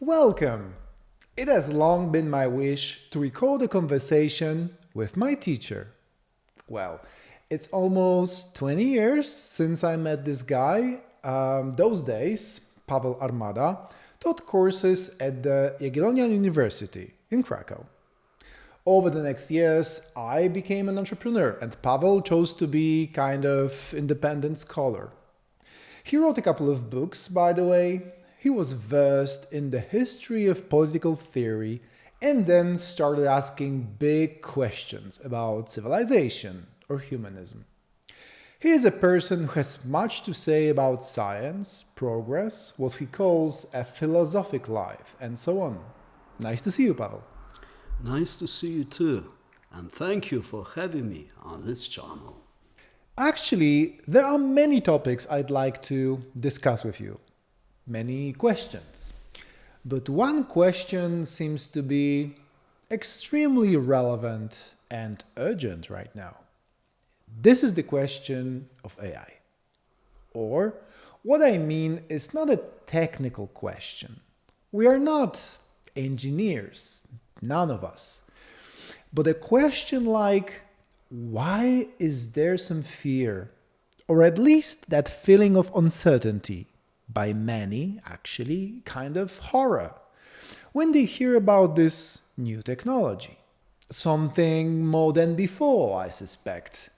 Welcome! It has long been my wish to record a conversation with my teacher. Well, it's almost 20 years since I met this guy. Those days, Paweł Armada taught courses at the Jagiellonian University in Krakow. Over the next years, I became an entrepreneur, and Paweł chose to be kind of independent scholar. He wrote a couple of books, by the way. He was versed in the history of political theory and then started asking big questions about civilization or humanism. He is a person who has much to say about science, progress, what he calls a philosophic life, and so on. Nice to see you, Paweł. Nice to see you too, and thank you for having me on this channel. Actually, there are many topics I'd like to discuss with you. Many questions. But one question seems to be extremely relevant and urgent right now. This is the question of AI. Or, what I mean is not a technical question. We are not engineers, none of us. But a question like, why is there some fear, or at least that feeling of uncertainty, by many actually kind of horror, when they hear about this new technology? Something more than before, I suspect.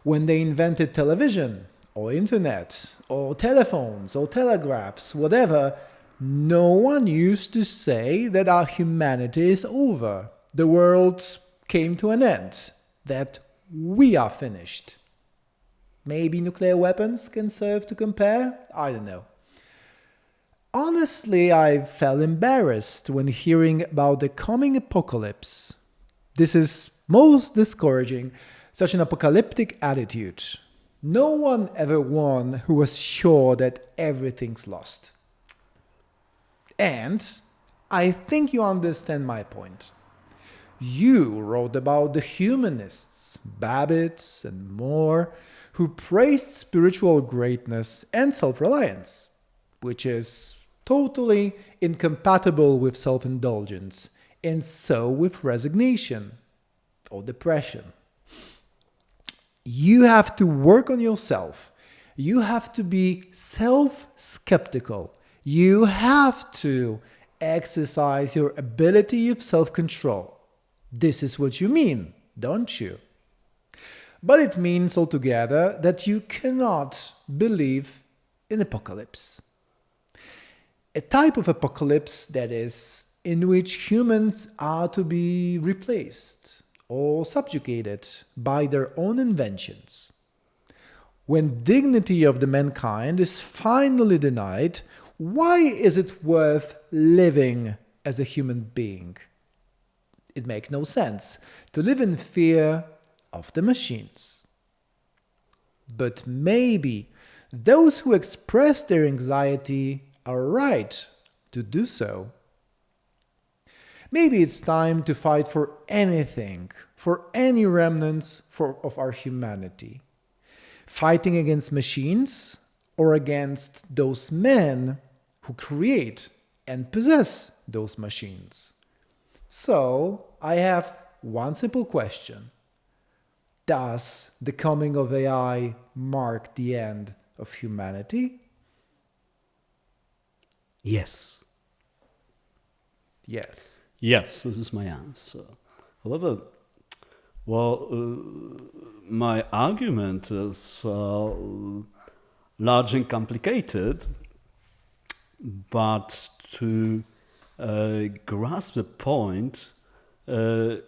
When they invented television, or internet, or telephones, or telegraphs, whatever, no one used to say that our humanity is over, the world came to an end, that we are finished. Maybe nuclear weapons can serve to compare? I don't know. Honestly, I felt embarrassed when hearing about the coming apocalypse. This is most discouraging, such an apocalyptic attitude. No one ever won who was sure that everything's lost. And I think you understand my point. You wrote about the humanists, Babbitt and more, who praised spiritual greatness and self-reliance, which is totally incompatible with self-indulgence, and so with resignation or depression. You have to work on yourself. You have to be self-skeptical. You have to exercise your ability of self-control. This is what you mean, don't you? But it means altogether that you cannot believe in apocalypse. A type of apocalypse, that is, in which humans are to be replaced or subjugated by their own inventions. When dignity of the mankind is finally denied, why is it worth living as a human being? It makes no sense to live in fear of the machines. But maybe those who express their anxiety are right to do so. Maybe it's time to fight for anything, for any remnants of our humanity. Fighting against machines or against those men who create and possess those machines. So, I have one simple question. Does the coming of AI mark the end of humanity? Yes. Yes. Yes, this is my answer. However, my argument is large and complicated, but to grasp the point in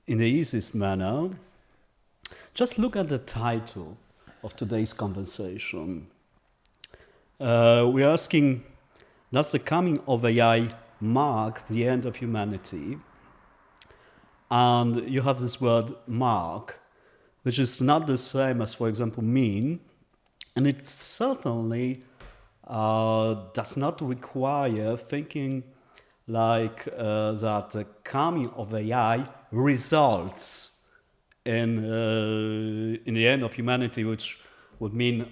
the easiest manner, just look at the title of today's conversation. We're asking, does the coming of AI mark the end of humanity? And you have this word mark, which is not the same as, for example, mean, and it certainly does not require thinking like that the coming of AI results in the end of humanity, which would mean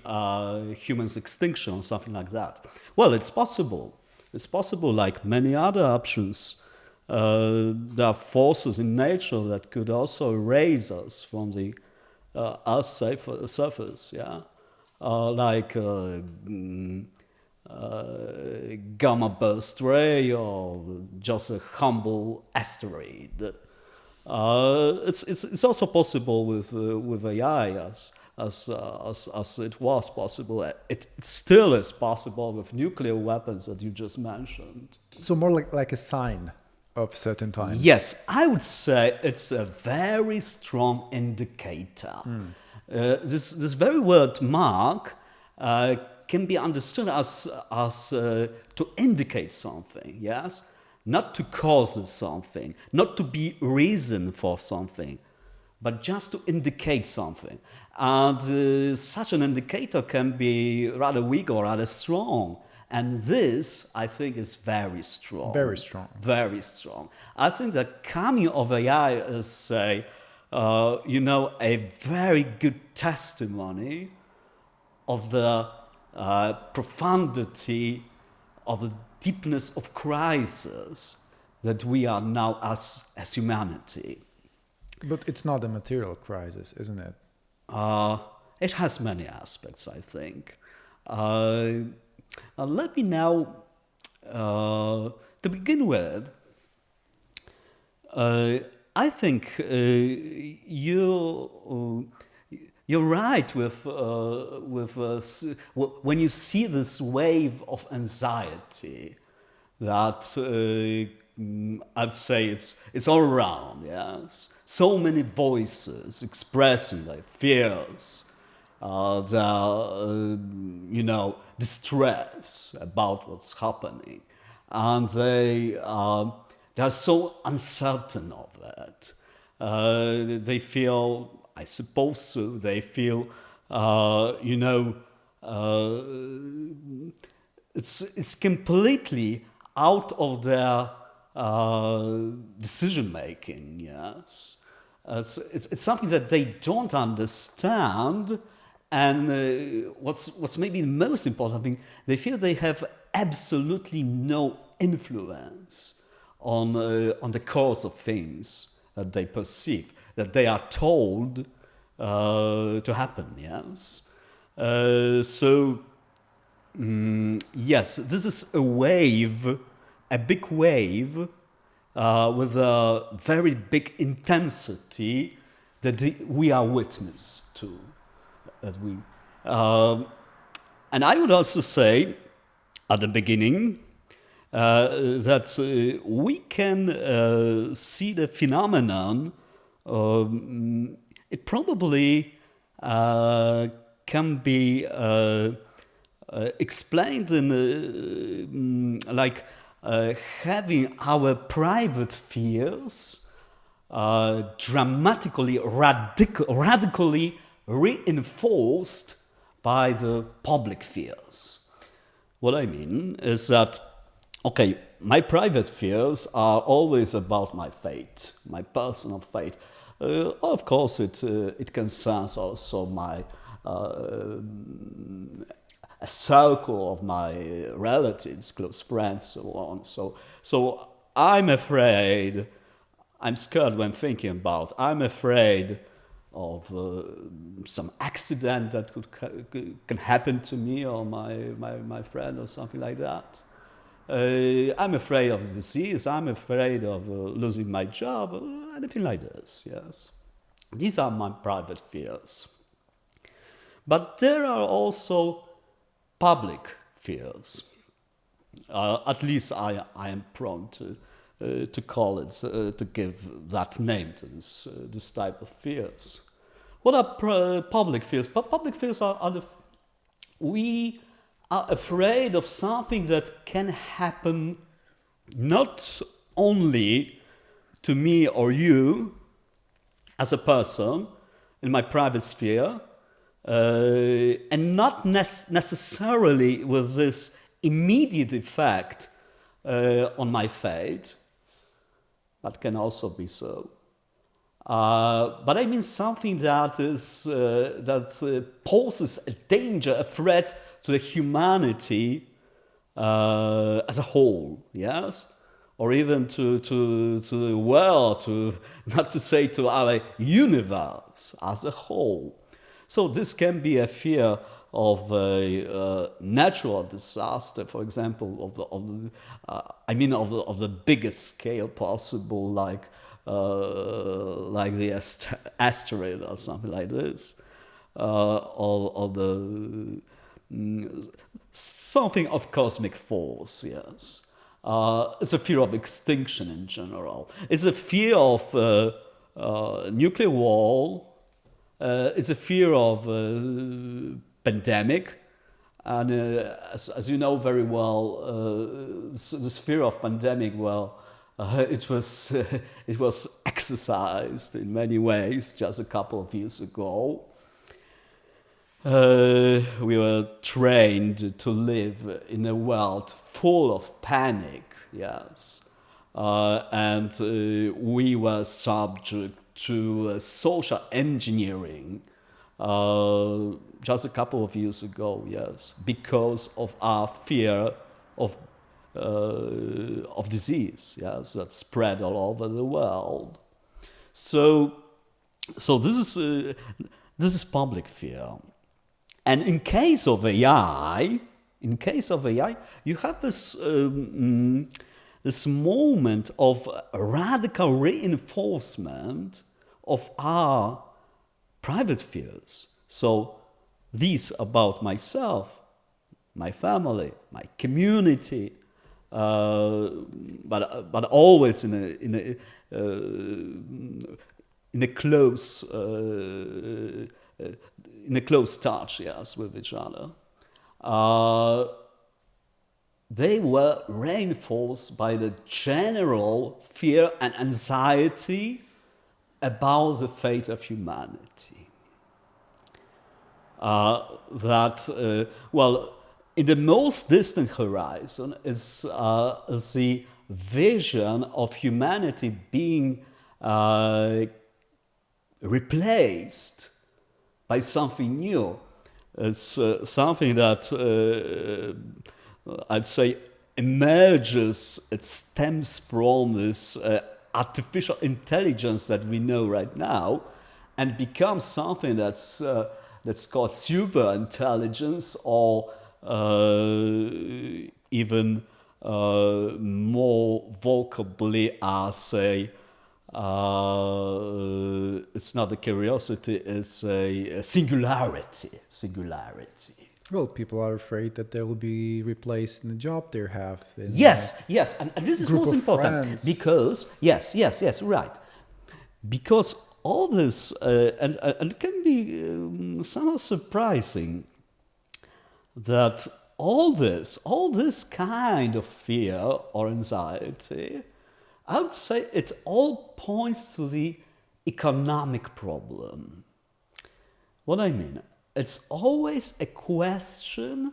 humans' extinction or something like that. Well, it's possible. It's possible, like many other options. There are forces in nature that could also erase us from the Earth's surface, yeah? Gamma burst ray or just a humble asteroid. It's also possible with AI as it was possible. It still is possible with nuclear weapons that you just mentioned. So more like a sign of certain times. Yes, I would say it's a very strong indicator. This very word mark can be understood as to indicate something, yes? Not to cause something, not to be reason for something, but just to indicate something. And such an indicator can be rather weak or rather strong. And this, I think, is very strong. Very strong. Very strong. I think the coming of AI is, a very good testimony of the profundity, of the deepness of crisis that we are now as humanity. But it's not a material crisis, isn't it? It has many aspects, I think. Let me now, to begin with, I think you're right with when you see this wave of anxiety that I'd say it's all around. Yes, so many voices expressing their fears, their distress about what's happening, and they are so uncertain of it. They feel, I suppose so, they feel, it's completely out of their decision making, yes. It's something that they don't understand, and what's maybe the most important thing, they feel they have absolutely no influence on the course of things that they perceive, that they are told to happen, yes. Yes, this is a wave, a big wave with a very big intensity that we are witness to. And I would also say at the beginning that we can see the phenomenon. It probably can be explained in having our private fears dramatically, radically reinforced by the public fears. What I mean is that, okay, my private fears are always about my fate, my personal fate. Of course, it concerns also my a circle of my relatives, close friends, so on. So I'm afraid, I'm scared when thinking about. I'm afraid of some accident that can happen to me or my friend or something like that. I'm afraid of disease. I'm afraid of losing my job. Anything like this. Yes, these are my private fears. But there are also public fears. At least I am prone to call it, to give that name to this type of fears. What are public fears? Public fears are we are afraid of something that can happen not only to me or you as a person in my private sphere, and not necessarily with this immediate effect on my fate. That can also be so. But I mean something that is that poses a danger, a threat to the humanity as a whole, yes, or even to the world, not to say to our universe as a whole. So this can be a fear of a natural disaster, for example, of the biggest scale possible, like the asteroid or something like this, or the something of cosmic force. Yes, it's a fear of extinction in general. It's a fear of nuclear war. It's a fear of pandemic, and as you know very well, this fear of pandemic, it was exercised in many ways just a couple of years ago. We were trained to live in a world full of panic, yes, and we were subject to social engineering just a couple of years ago, yes, because of our fear of disease, yes, that spread all over the world. So this is public fear, and in case of AI, you have this moment of radical reinforcement of our private fears. So these about myself, my family, my community, but always in a close touch, yes, with each other. They were reinforced by the general fear and anxiety about the fate of humanity. In the most distant horizon is the vision of humanity being replaced by something new. It's something that I'd say emerges, it stems from this artificial intelligence that we know right now, and becomes something that's called super intelligence, or even more vocably as it's not a curiosity, it's a singularity. Well, people are afraid that they will be replaced in the job they have. Yes, and this is most important friends. because yes, right. Because all this and it can be somehow surprising that all this kind of fear or anxiety, I would say it all points to the economic problem. What I mean, it's always a question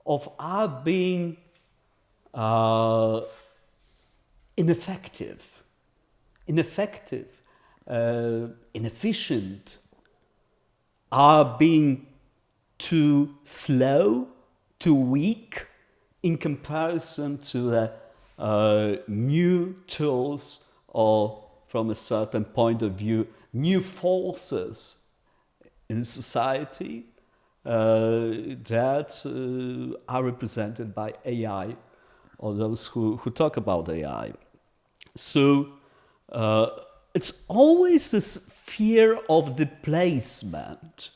of our being ineffective, inefficient, our being too slow, too weak in comparison to the new tools, or from a certain point of view, new forces in society that are represented by AI, or those who talk about AI. So it's always this fear of displacement,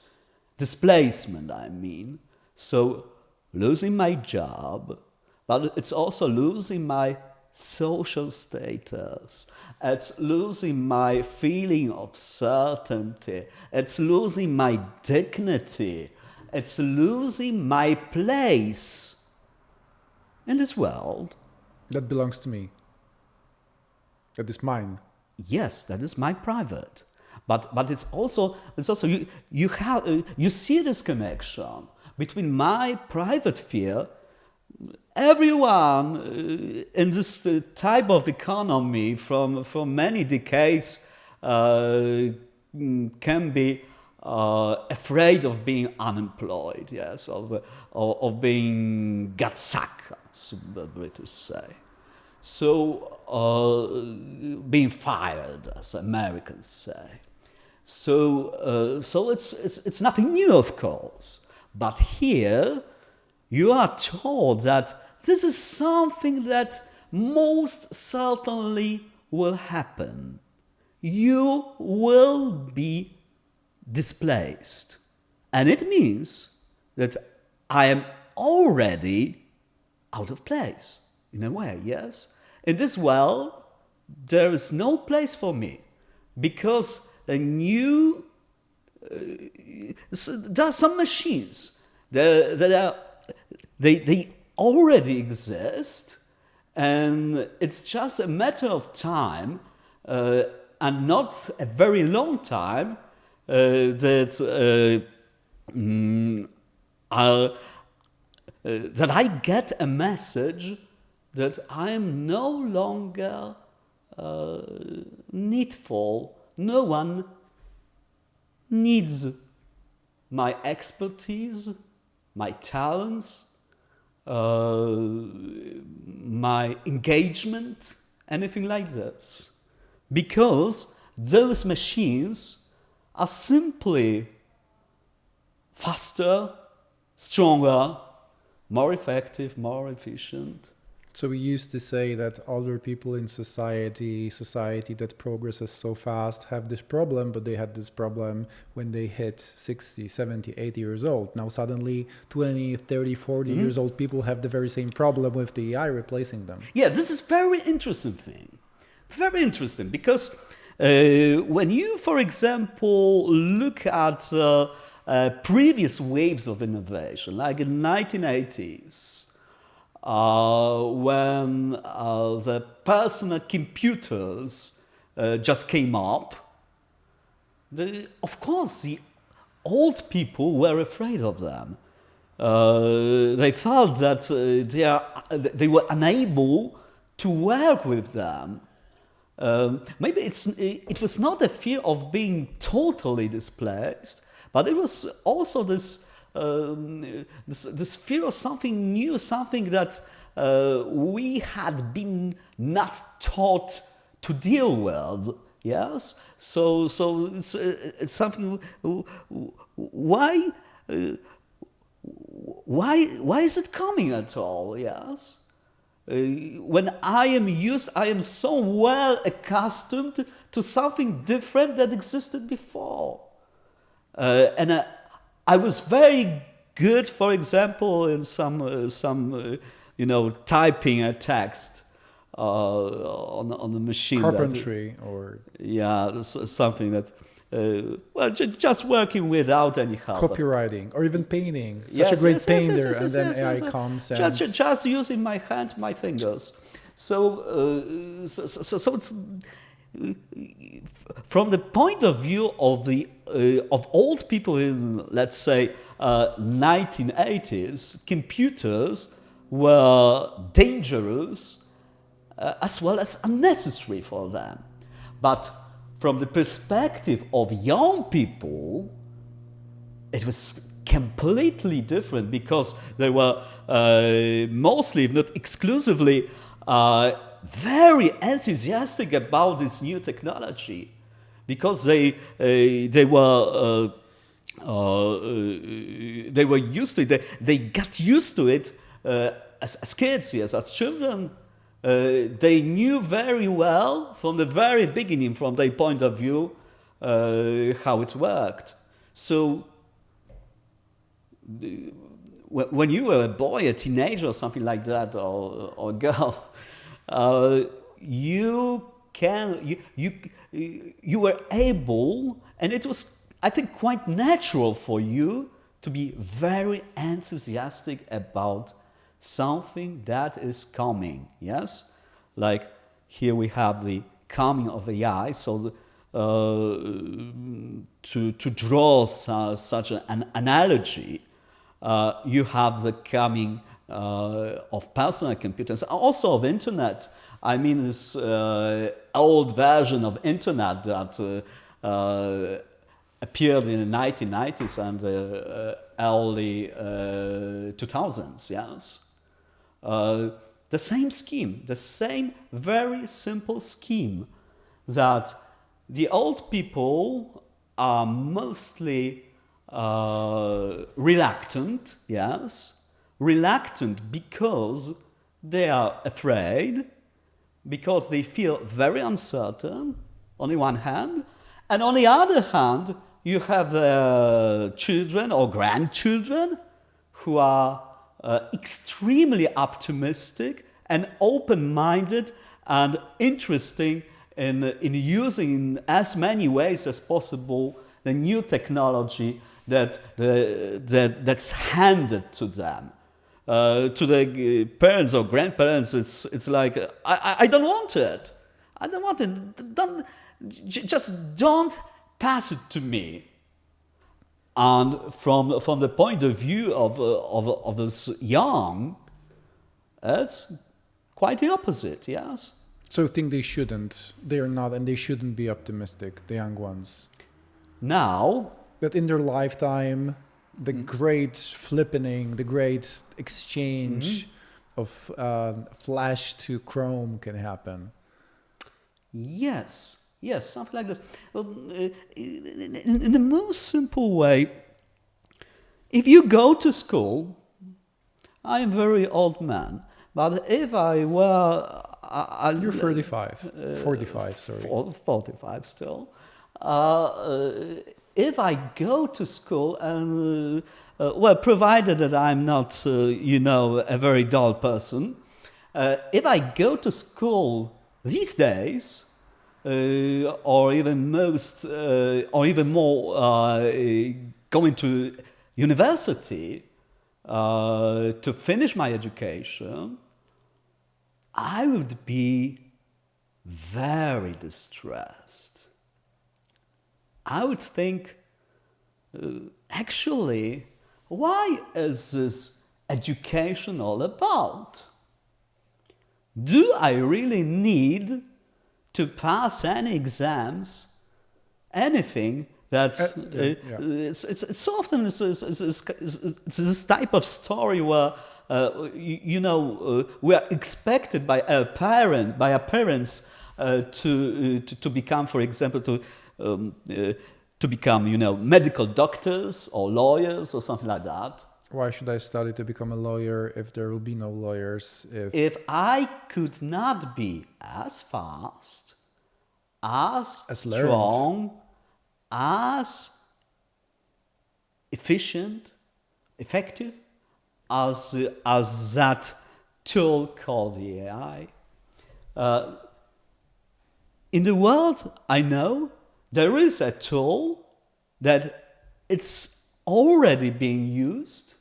I mean. So losing my job, but it's also losing my social status. It's losing my feeling of certainty. It's losing my dignity. It's losing my place in this world. That belongs to me. That is mine. Yes, that is my private. But it's also you see this connection between my private fear. Everyone in this type of economy from many decades can be afraid of being unemployed, yes, of being got sacked, British say. So, being fired, as Americans say. So it's nothing new, of course. But here, you are told that this is something that most certainly will happen. You will be displaced. And it means that I am already out of place, in a way, yes? In this world, there is no place for me, because a new, there are some machines that they already exist, and it's just a matter of time, and not a very long time, that I get a message that I am no longer needful. No one needs my expertise, my talents, my engagement, anything like this. Because those machines are simply faster, stronger, more effective, more efficient. So we used to say that older people in society that progresses so fast have this problem, but they had this problem when they hit 60, 70, 80 years old. Now suddenly 20, 30, 40 years old people have the very same problem with the AI replacing them. Yeah, this is very interesting thing. Very interesting, because when you, for example, look at previous waves of innovation, like in the 1980s, when the personal computers just came up, of course the old people were afraid of them. They felt that they were unable to work with them. Maybe it was not a fear of being totally displaced, but it was also this fear of something new, something that we had been not taught to deal with. Yes, so it's something. Why is it coming at all? Yes. When I am so well accustomed to something different that existed before. And I was very good, for example, in some typing a text on the machine. Carpentry or... Yeah, something that... just working without any help. Copywriting or even painting. Such a great painter, and then AI comes and... Just using my hand, my fingers. So it's... From the point of view of old people in, let's say, 1980s, computers were dangerous as well as unnecessary for them. But from the perspective of young people, it was completely different, because they were mostly, if not exclusively, very enthusiastic about this new technology, because they were used to it. They got used to it as kids, yes, as children. They knew very well from the very beginning, from their point of view, how it worked. So when you were a boy, a teenager, or something like that, or a girl, you were able, and it was, I think, quite natural for you to be very enthusiastic about something that is coming. Yes, like here we have the coming of AI. So to draw such an analogy, you have the coming of personal computers, also of internet. I mean, this old version of internet that appeared in the 1990s and the early 2000s, yes. the same scheme, the same very simple scheme that the old people are mostly reluctant, yes, reluctant because they are afraid, because they feel very uncertain on the one hand, and on the other hand, you have children or grandchildren who are extremely optimistic and open-minded and interesting in using in as many ways as possible the new technology that's handed to them. To the parents or grandparents, it's like I don't want it. I don't want it. Just don't pass it to me. And from the point of view of this young, it's quite the opposite. Yes. So you think they are not, and they shouldn't be optimistic, the young ones? Now, that in their lifetime, the great flippening, the great exchange of flash to chrome can happen. Yes, something like this. In the most simple way, if you go to school, I am a very old man, but if I were... You're 45, sorry. 45 still. If I go to school and, provided that I'm not, a very dull person, if I go to school these days, or even more, going to university to finish my education, I would be very distressed. I would think, actually, why is this education all about? Do I really need to pass any exams, anything that's... It's so often it's this type of story where, we are expected by our parents to become, for example, to become, medical doctors or lawyers or something like that. Why should I study to become a lawyer if there will be no lawyers? If I could not be as fast, as strong, as efficient, effective, as that tool called the AI. In the world, I know there is a tool that it's already being used,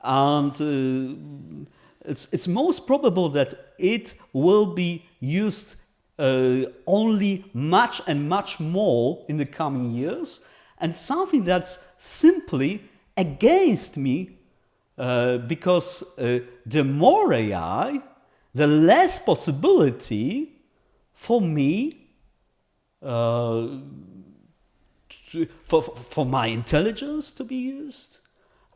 and it's most probable that it will be used only much and much more in the coming years, and something that's simply against me, because the more AI, the less possibility for me, for my intelligence to be used,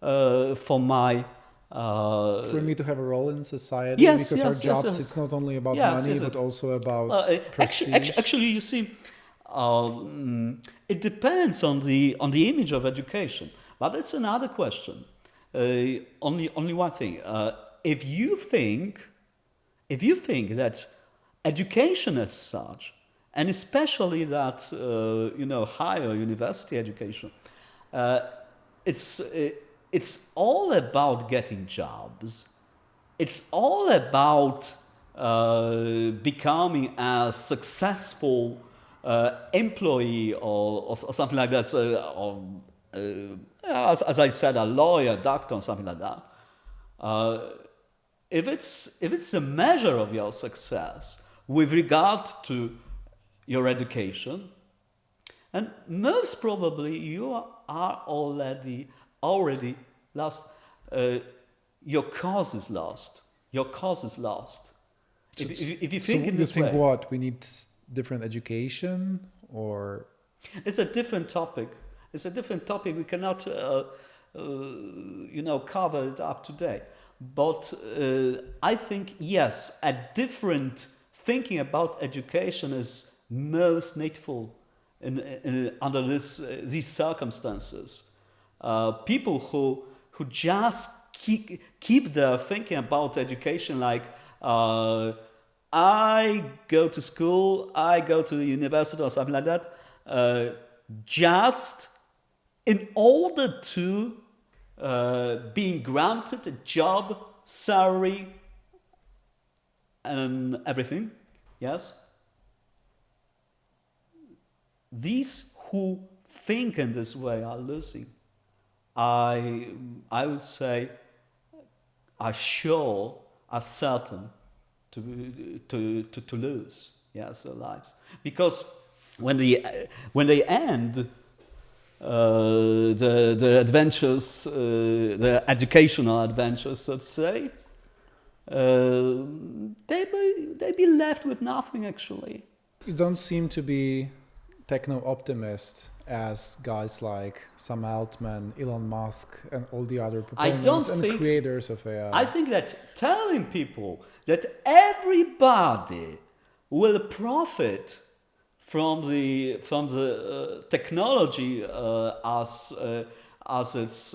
for my... for me to have a role in society, yes, because our jobs, it's not only about money, but also about prestige. Actually, you see, it depends on the image of education, but it's another question. Only one thing. If you think that education as such, and especially that higher university education, it's all about getting jobs. It's all about becoming a successful employee or something like that. As I said, a lawyer, doctor, or something like that. If it's a measure of your success with regard to your education, and most probably you are already lost. Your cause is lost. Your cause is lost. If you think in this way. You think what? We need different education, or? It's a different topic. We cannot, cover it up today. But I think, yes, a different thinking about education is most needful under these circumstances. People who just keep their thinking about education like I go to school, I go to the university or something like that, just in order to being granted a job, salary, and everything, yes? These who think in this way are losing. I would say are sure, are certain to lose, yes, their lives. Because when they end the adventures, the educational adventures, so to say, they be left with nothing actually. You don't seem to be techno-optimist as guys like Sam Altman, Elon Musk, and all the other proponents and creators of AI. I think that telling people that everybody will profit from the technology as it's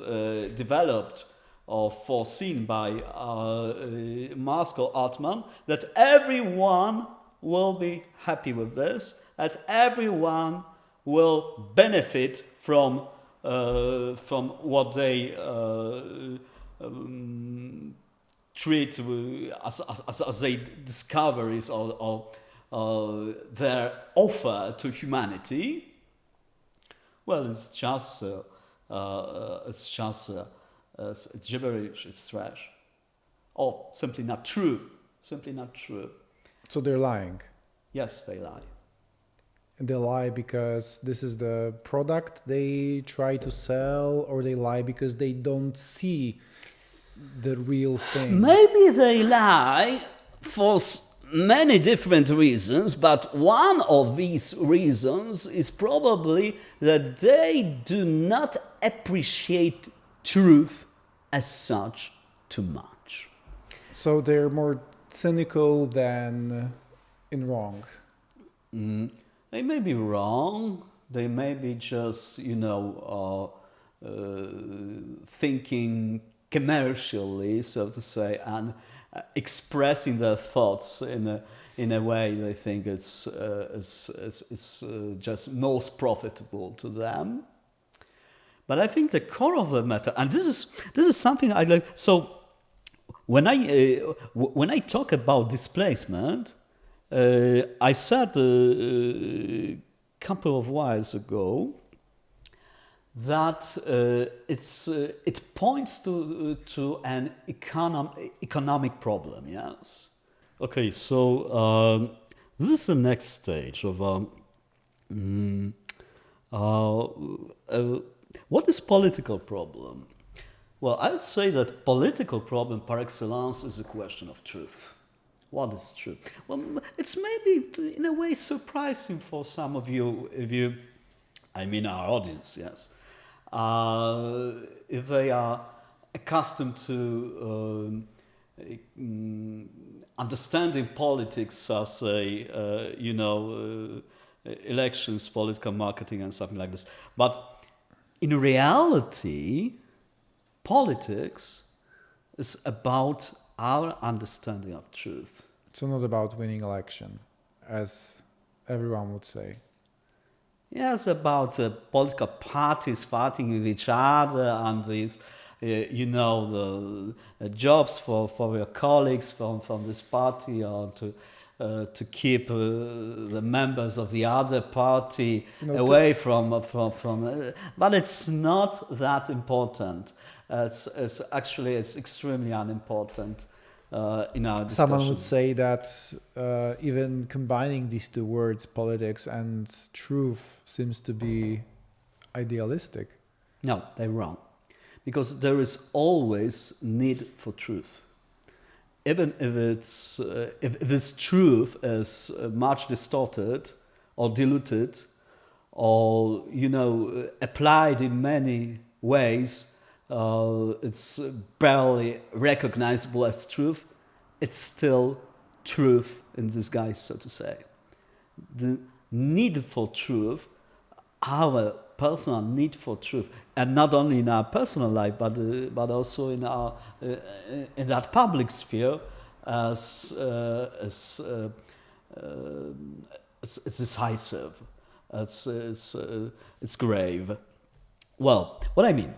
developed or foreseen by Musk or Altman, that everyone will be happy with this, that everyone will benefit from what they treat as their discoveries or their offer to humanity. Well, it's just it's gibberish, it's trash, or simply not true. Simply not true. So they're lying. Yes, they lie. And they lie because this is the product they try to sell, or they lie because they don't see the real thing. Maybe they lie for many different reasons, but one of these reasons is probably that they do not appreciate truth as such too much. So they're more cynical than in wrong. They may be wrong. They may be just, thinking commercially, so to say, and expressing their thoughts in a way they think it's just most profitable to them. But I think the core of the matter, and this is something I like. So when I talk about displacement, I said a couple of whiles ago that it points to an economic problem. Yes. Okay. So this is the next stage of what is political problem? Well, I would say that political problem par excellence is a question of truth. What is truth? Well, it's maybe in a way surprising for some of you, our audience, yes. If they are accustomed to understanding politics as elections, political marketing, and something like this. But in reality, politics is about our understanding of truth. It's not about winning election, as everyone would say. Yeah, it's about political parties fighting with each other and these, the jobs for your colleagues from this party, or to keep the members of the other party away from. But it's not that important. It's extremely unimportant in our discussion. Someone would say that even combining these two words, politics and truth, seems to be idealistic. No, they're wrong. Because there is always need for truth. Even if this truth is much distorted or diluted or applied in many ways it's barely recognizable as truth, it's still truth in disguise, so to say. The need for truth, our personal need for truth, and not only in our personal life, but also in our in that public sphere, as it's decisive, it's grave. Well, what I mean,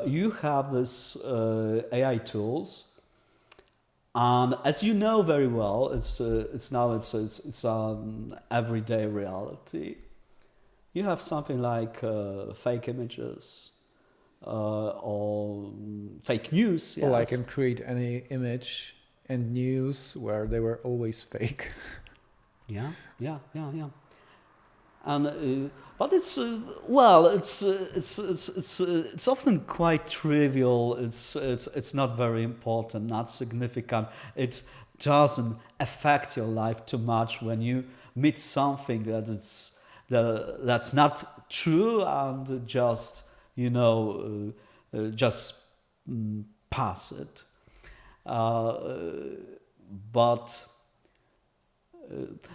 you have this AI tools. And as you know very well, it's everyday reality. You have something like fake images or fake news. Yes. Well, I can create any image and news where they were always fake. Yeah. And but it's well, it's often quite trivial. It's not very important, not significant. It doesn't affect your life too much when you meet something that's not true and just pass it. But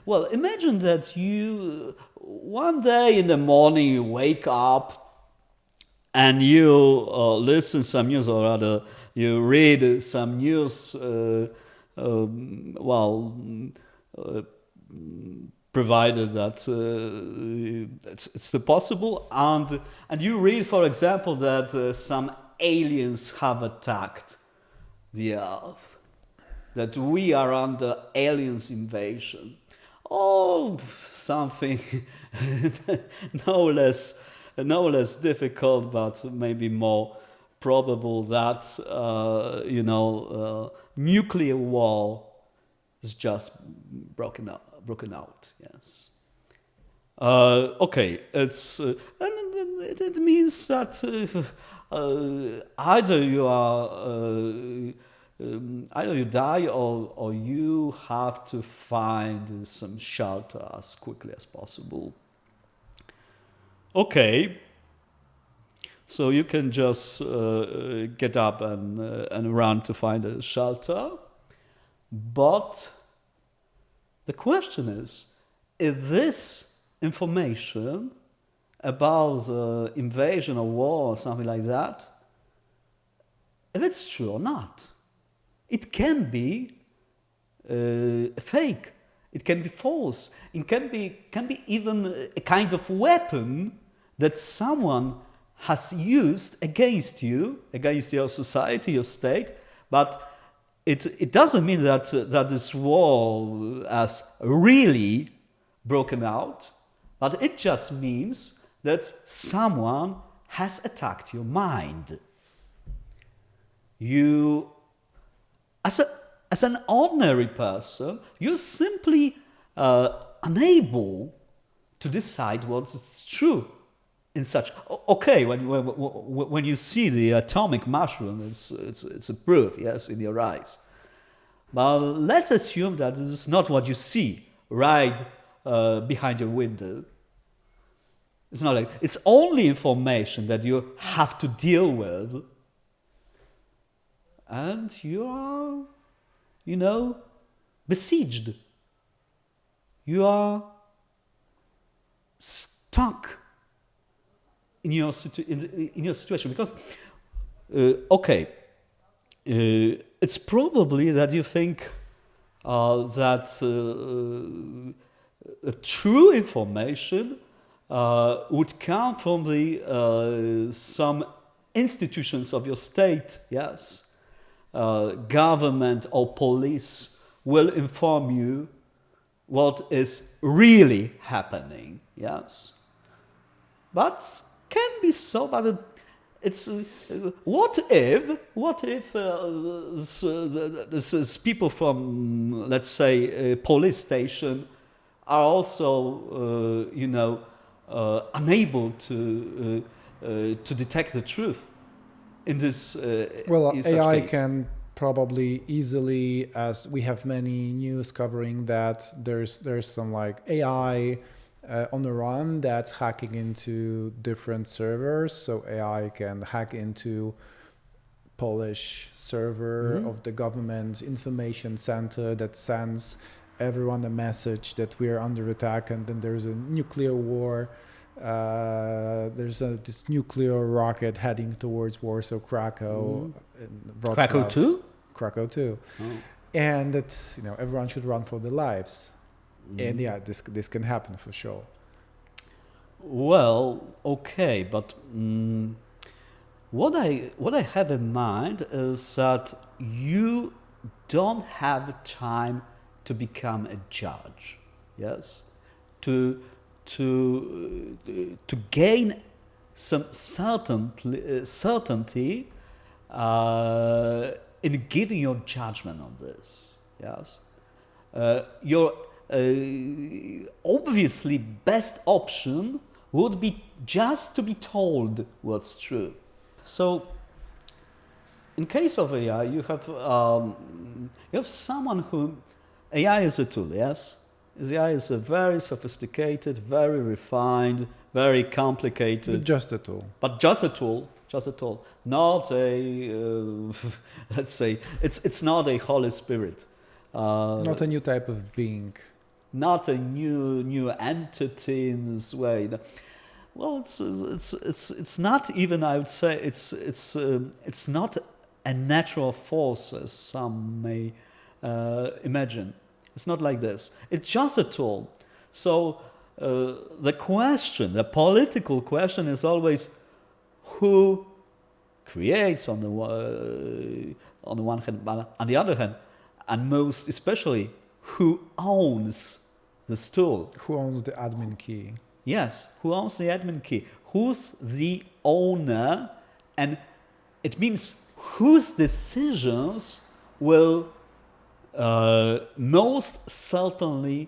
well, imagine that you one day in the morning you wake up and you listen some news, or rather you read some news. Provided that it's still possible, and you read, for example, that some aliens have attacked the Earth, that we are under aliens invasion. Oh, something no less difficult, but maybe more probable, that nuclear war is just broken out. Yes. Okay. It's and it means that either you die or you have to find some shelter as quickly as possible. Okay. So you can just get up and run to find a shelter. But the question is, if this information about the invasion or war or something like that, if it's true or not. It can be fake. It can be false. It can be even a kind of weapon that someone has used against you, against your society, your state. But it doesn't mean that this war has really broken out. But it just means that someone has attacked your mind. You, as an ordinary person, you're simply unable to decide what is true in such. Okay, when you see the atomic mushroom, it's a proof, yes, in your eyes. But let's assume that this is not what you see right behind your window. It's not like it's only information that you have to deal with. And you are, besieged. You are stuck in your situation. Because, it's probably that you think that true information would come from some institutions of your state, yes. Government or police will inform you what is really happening, yes. But can be so, but it's what if this is people from, let's say, a police station are also unable to detect the truth in this well, in such AI case. can probably easily, as we have many news covering that there's some like AI on a run that's hacking into different servers. So AI can hack into Polish server of the government information center that sends everyone a message that we are under attack, and then there's a nuclear war. There's this nuclear rocket heading towards Warsaw, Krakow, and Wrocław. Krakow too? Krakow too. Oh. And it's, everyone should run for their lives. And yeah, this can happen for sure. Well, okay, but what I have in mind is that you don't have time to become a judge, yes, to gain some certainty in giving your judgment on this, yes. Your obviously best option would be just to be told what's true. So, in case of AI, you have someone who AI is a tool, yes. AI is a very sophisticated, very refined, very complicated. But just a tool. But just a tool. Not a let's say it's not a Holy Spirit. Not a new type of being. Not a new entity in this way. Well, it's not even. I would say it's not a natural force as some may imagine. It's not like this. It's just a tool. So the political question, is always who creates on the one hand, but on the other hand, and most especially, who owns this tool? Who owns the admin key? Yes, who owns the admin key? Who's the owner? And it means whose decisions will most certainly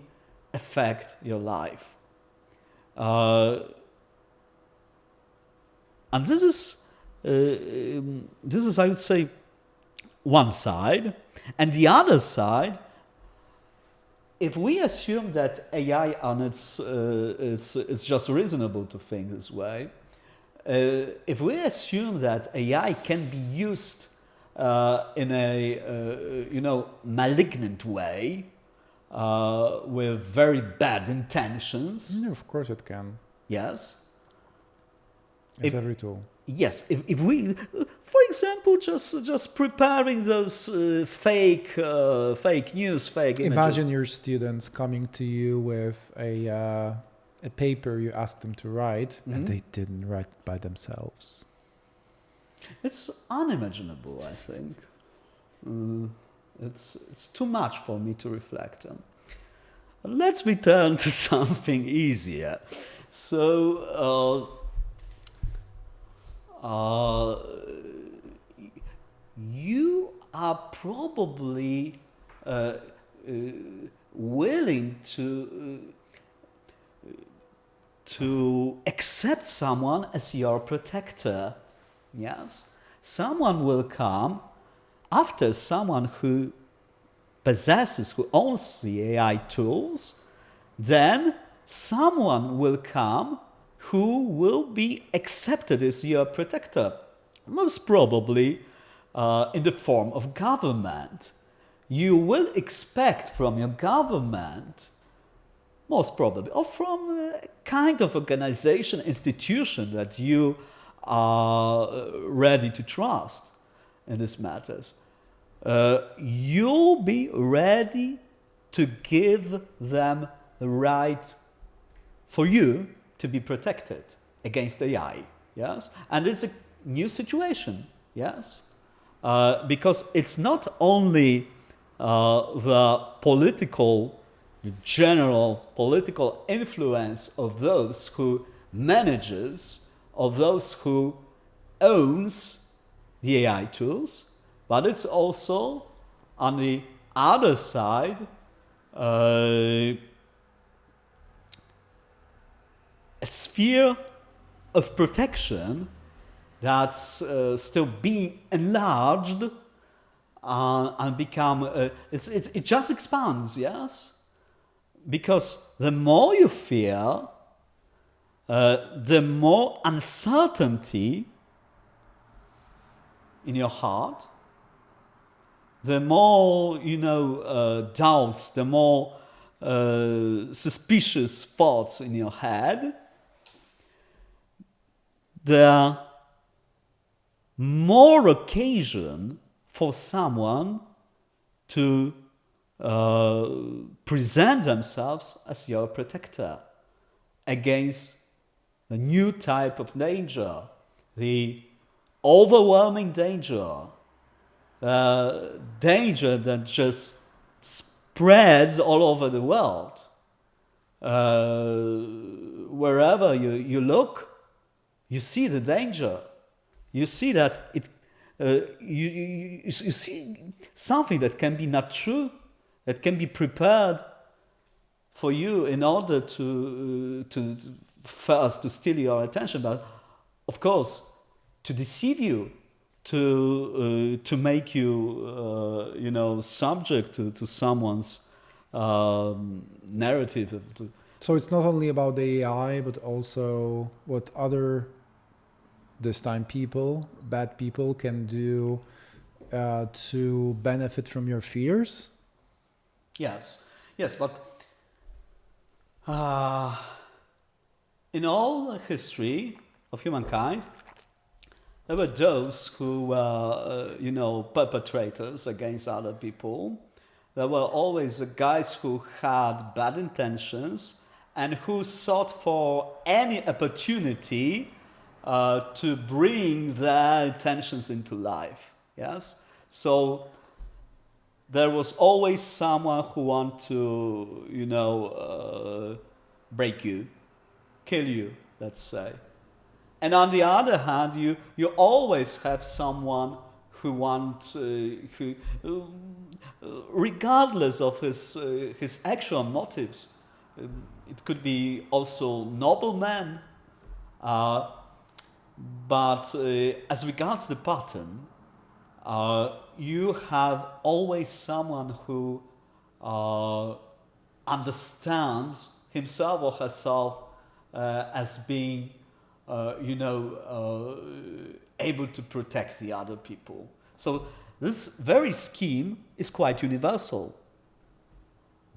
affect your life. And this is, I would say, one side. And the other side, if we assume that AI on it's just reasonable to think this way, if we assume that AI can be used in a malignant way, with very bad intentions. Yeah, of course it can. Yes. As every tool. Yes. If we, for example, just preparing those fake news, fake images. Imagine your students coming to you with a paper you asked them to write, and they didn't write by themselves. It's unimaginable, I think. It's too much for me to reflect on. Let's return to something easier. So, you are probably willing to accept someone as your protector. Yes, someone will come after someone who owns the AI tools. Then someone will come who will be accepted as your protector, most probably in the form of government. You will expect from your government, most probably, or from a kind of organization, institution that you are ready to trust in these matters. You'll be ready to give them the right for you to be protected against AI, yes? And it's a new situation, yes? Because it's not only the general political influence of those who manages, of those who owns the AI tools, but it's also, on the other side, a sphere of protection that's still being enlarged and become, it just expands, yes? because the more you fear, the more uncertainty in your heart, the more doubts, the more suspicious thoughts in your head, there are more occasion for someone to present themselves as your protector against the new type of danger, the overwhelming danger, danger that just spreads all over the world. Wherever you look, you see the danger. You see that you see something that can be not true, that can be prepared for you in order to first to steal your attention, but of course to deceive you, to make you subject to someone's narrative. So it's not only about the AI, but also what other, this time people, bad people, can do to benefit from your fears? Yes, but in all the history of humankind, there were those who were, perpetrators against other people. There were always the guys who had bad intentions and who sought for any opportunity to bring their intentions into life. Yes, so there was always someone who wanted to, break you, kill you, let's say. And on the other hand, you always have someone who wants, regardless of his actual motives, it could be also noblemen, but as regards the pattern, you have always someone who understands himself or herself as being, able to protect the other people. So this very scheme is quite universal.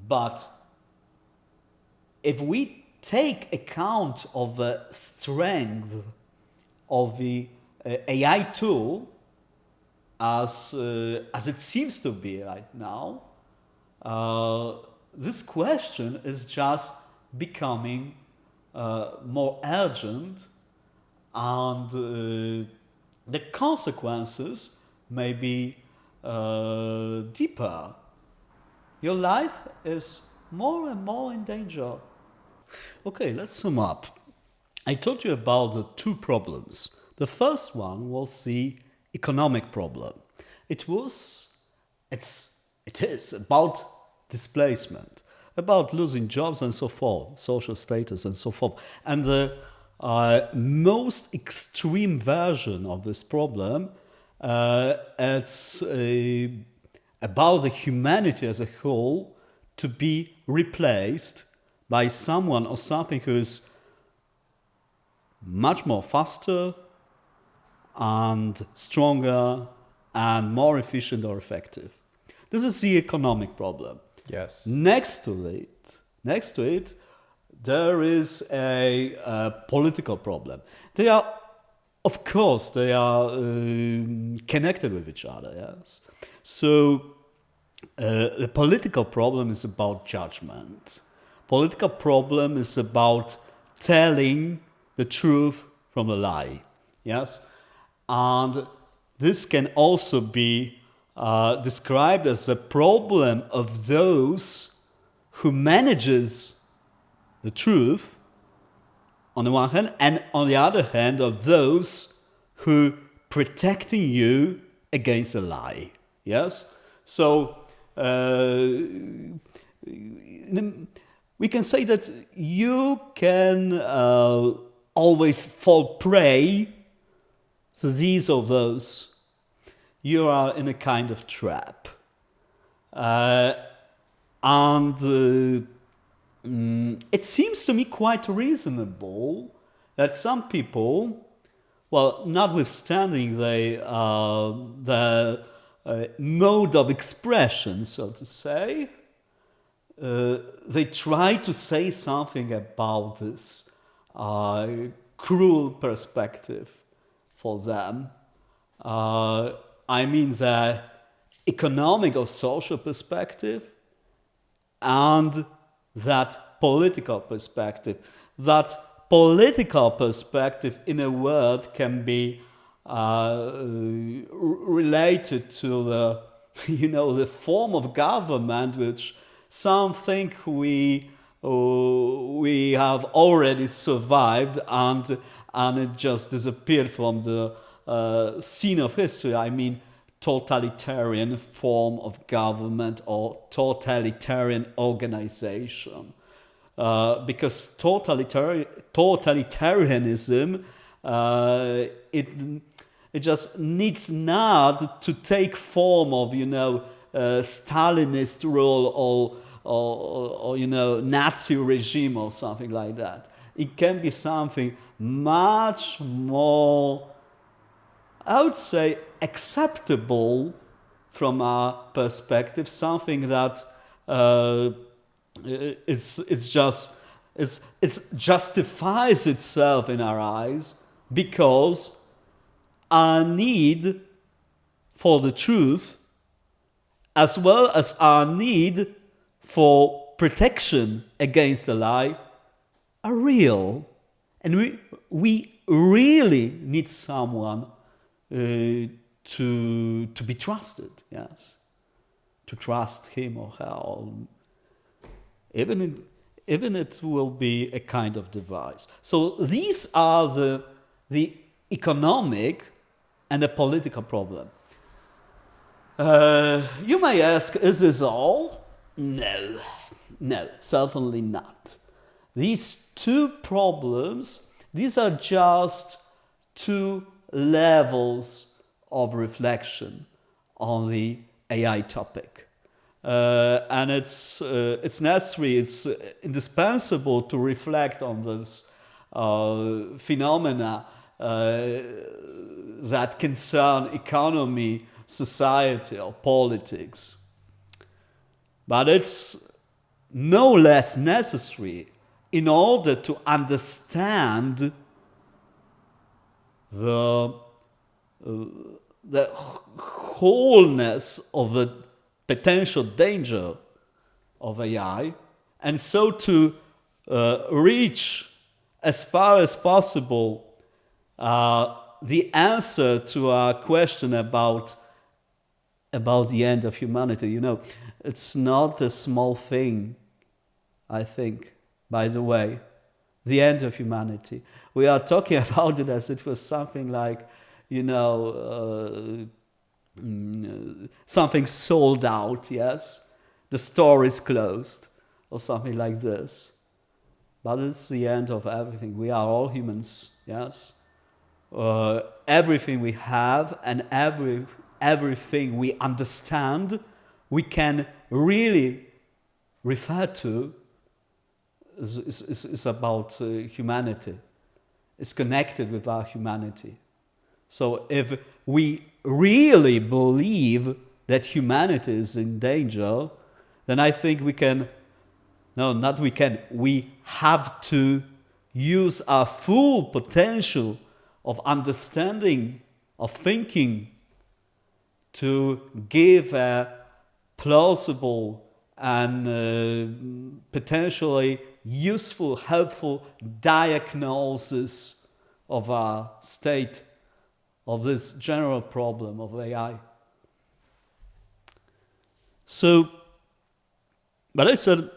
But if we take account of the strength of the AI tool, as it seems to be right now, this question is just becoming more urgent, and the consequences may be deeper. Your life is more and more in danger. Okay, let's sum up. I told you about the two problems. The first one was the economic problem. It is about displacement, about losing jobs and so forth, social status and so forth. And the most extreme version of this problem, it's about the humanity as a whole to be replaced by someone or something who is much more faster and stronger and more efficient or effective. This is the economic problem. Yes. Next to it, there is a political problem. They are connected with each other. Yes. So the political problem is about judgment. Political problem is about telling the truth from a lie. Yes. And this can also be described as a problem of those who manages the truth on the one hand, and on the other hand of those who protecting you against a lie. Yes? So we can say that you can always fall prey to these or those. You are in a kind of trap. And it seems to me quite reasonable that some people, well, notwithstanding the mode of expression, so to say, they try to say something about this cruel perspective for them. I mean the economic or social perspective and that political perspective. That political perspective, in a word, can be related to the, the form of government which some think we have already survived and it just disappeared from the scene of history. I mean, totalitarian form of government or totalitarian organization. Because totalitarianism, it just needs not to take form of, Stalinist rule or Nazi regime or something like that. It can be something much more, I would say, acceptable from our perspective, something that it justifies itself in our eyes because our need for the truth, as well as our need for protection against the lie, are real, and we really need someone to be trusted. Yes, to trust him or her. Or even it will be a kind of device. So these are the economic and the political problem. You may ask, is this all? No, certainly not. These two problems, these are just two levels of reflection on the AI topic. And it's necessary, it's indispensable to reflect on those phenomena that concern economy, society, or politics. But it's no less necessary in order to understand the wholeness of the potential danger of AI, and so to reach as far as possible the answer to our question about the end of humanity. It's not a small thing, I think, by the way, the end of humanity. We are talking about it as it was something like, something sold out, yes? The store is closed, or something like this. But it's the end of everything. We are all humans, yes? Everything we have and everything we understand, we can really refer to is about humanity. It's connected with our humanity. So if we really believe that humanity is in danger, then I think we have to use our full potential of understanding, of thinking, to give a plausible and potentially useful, helpful diagnosis of our state, of this general problem of AI. So, but I said,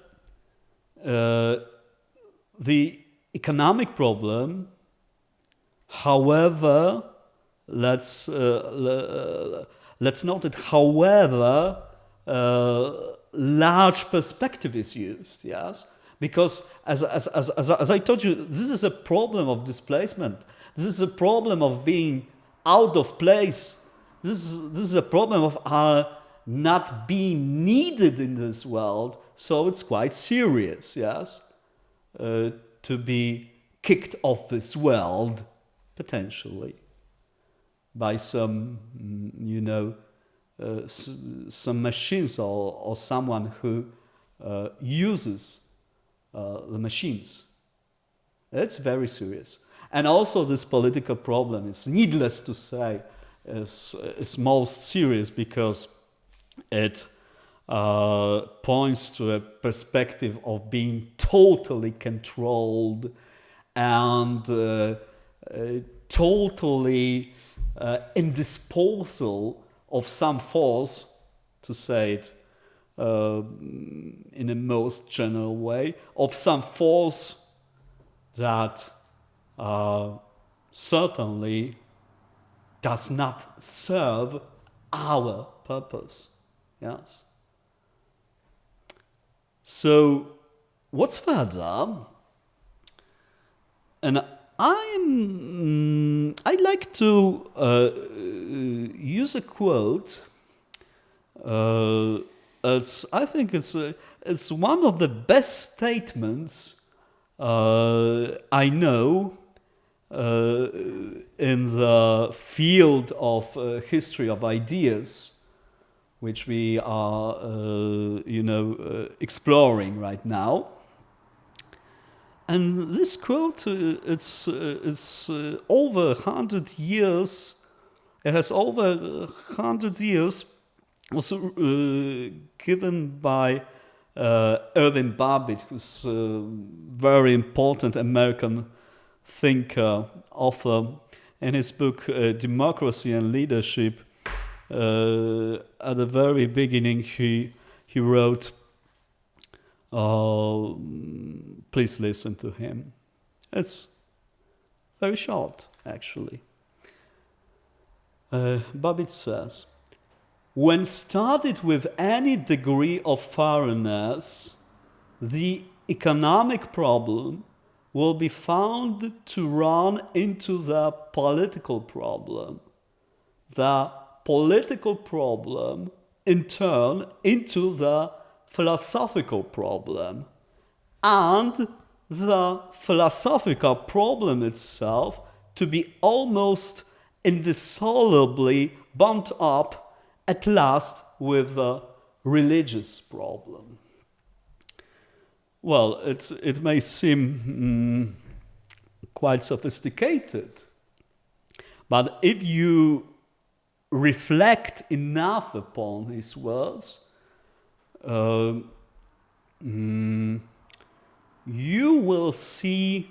the economic problem, however, let's note it, however, large perspective is used, yes? Because as I told you, this is a problem of displacement. This is a problem of being out of place. This is a problem of our not being needed in this world. So it's quite serious, yes? to be kicked off this world, potentially, by some, some machines or someone who uses the machines. It's very serious. And also this political problem is, needless to say, is most serious because it points to a perspective of being totally controlled and totally in disposal of some force, to say it in a most general way, of some force that certainly does not serve our purpose. Yes. So, what's further? And I'd like to use a quote. I think it's one of the best statements I know in the field of history of ideas, which we are, exploring right now. And this quote, it's over 100 years. It has over 100 years. Was given by Irving Babbitt, who's a very important American thinker, author. In his book Democracy and Leadership, at the very beginning he wrote, please listen to him. It's very short, actually. Babbitt says, when started with any degree of thoroughness, the economic problem will be found to run into the political problem. The political problem, in turn, into the philosophical problem. And the philosophical problem itself to be almost indissolubly bound up at last with the religious problem. Well, it may seem quite sophisticated, but if you reflect enough upon his words, you will see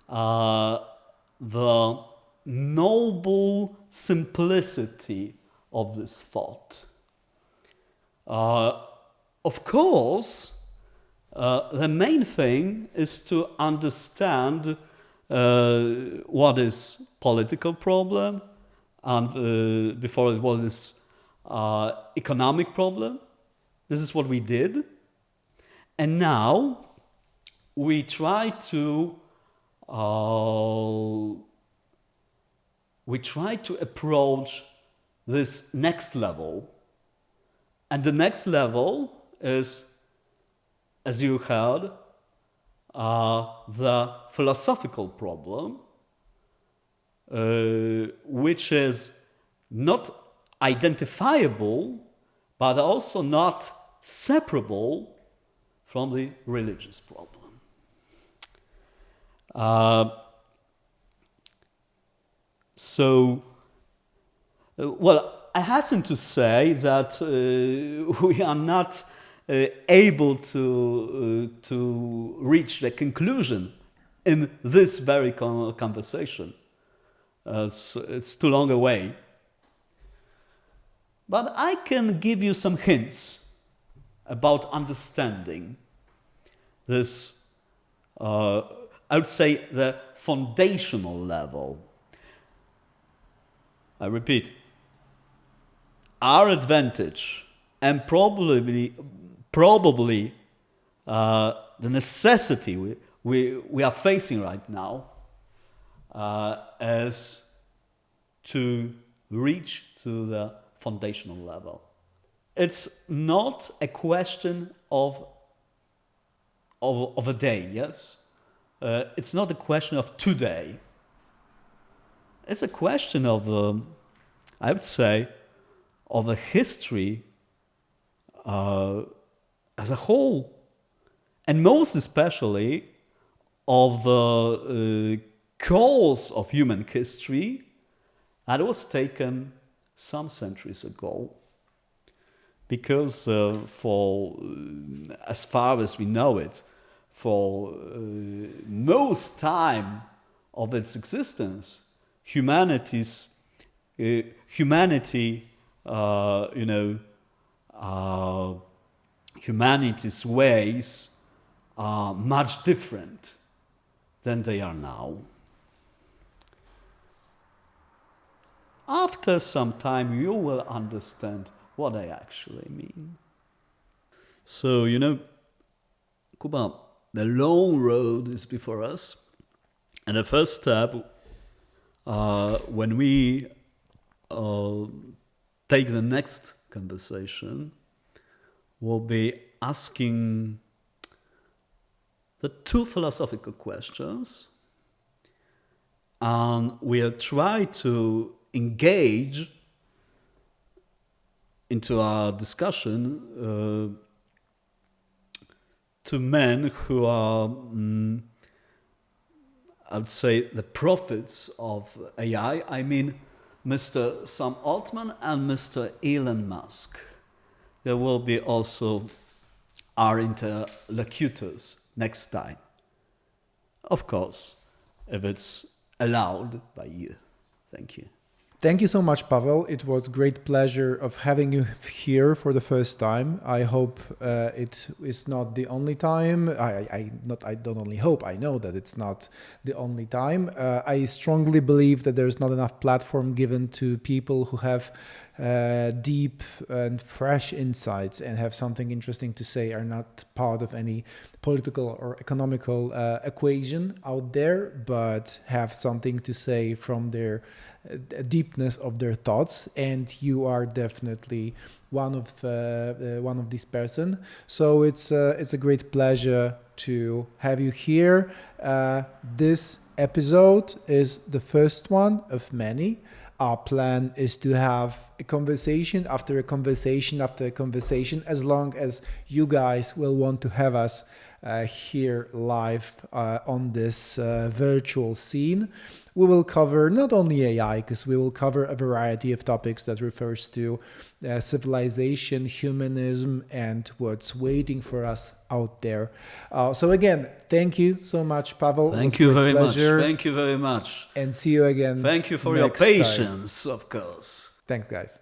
the noble simplicity of this thought. Of course, the main thing is to understand what is political problem, and before it was this economic problem. This is what we did, and now we try to approach this next level. And the next level is, as you heard, the philosophical problem, which is not identifiable, but also not separable from the religious problem. Well, I hasten to say that we are not able to reach the conclusion in this very conversation. It's too long away. But I can give you some hints about understanding this, I would say, the foundational level. I repeat, our advantage and probably the necessity we are facing right now is to reach to the foundational level. It's not a question of a day, yes? it's not a question of today. It's a question of, I would say, of a history as a whole, and most especially of the course of human history that was taken some centuries ago. Because as far as we know it, for most time of its existence, humanity's ways are much different than they are now. After some time, you will understand what I actually mean. So, Kuba, the long road is before us. And the first step, when we take the next conversation, will be asking the two philosophical questions. And we'll try to engage into our discussion to men who are, I would say, the prophets of AI. I mean, Mr. Sam Altman and Mr. Elon Musk. There will be also our interlocutors next time. Of course, if it's allowed by you. Thank you. Thank you so much, Paweł. It was great pleasure of having you here for the first time. I hope it is not the only time. I don't only hope, I know that it's not the only time. I strongly believe that there's not enough platform given to people who have deep and fresh insights and have something interesting to say, are not part of any political or economical equation out there, but have something to say from their deepness of their thoughts, and you are definitely one of these person. So it's a great pleasure to have you here. This episode is the first one of many. Our plan is to have a conversation after a conversation after a conversation, as long as you guys will want to have us here live on this virtual scene. We will cover not only AI, because we will cover a variety of topics that refers to civilization, humanism, and what's waiting for us out there. So again, thank you so much, Paweł. Thank you very much. Pleasure. Thank you very much. And see you again. Thank you for your patience, of course. Thanks, guys.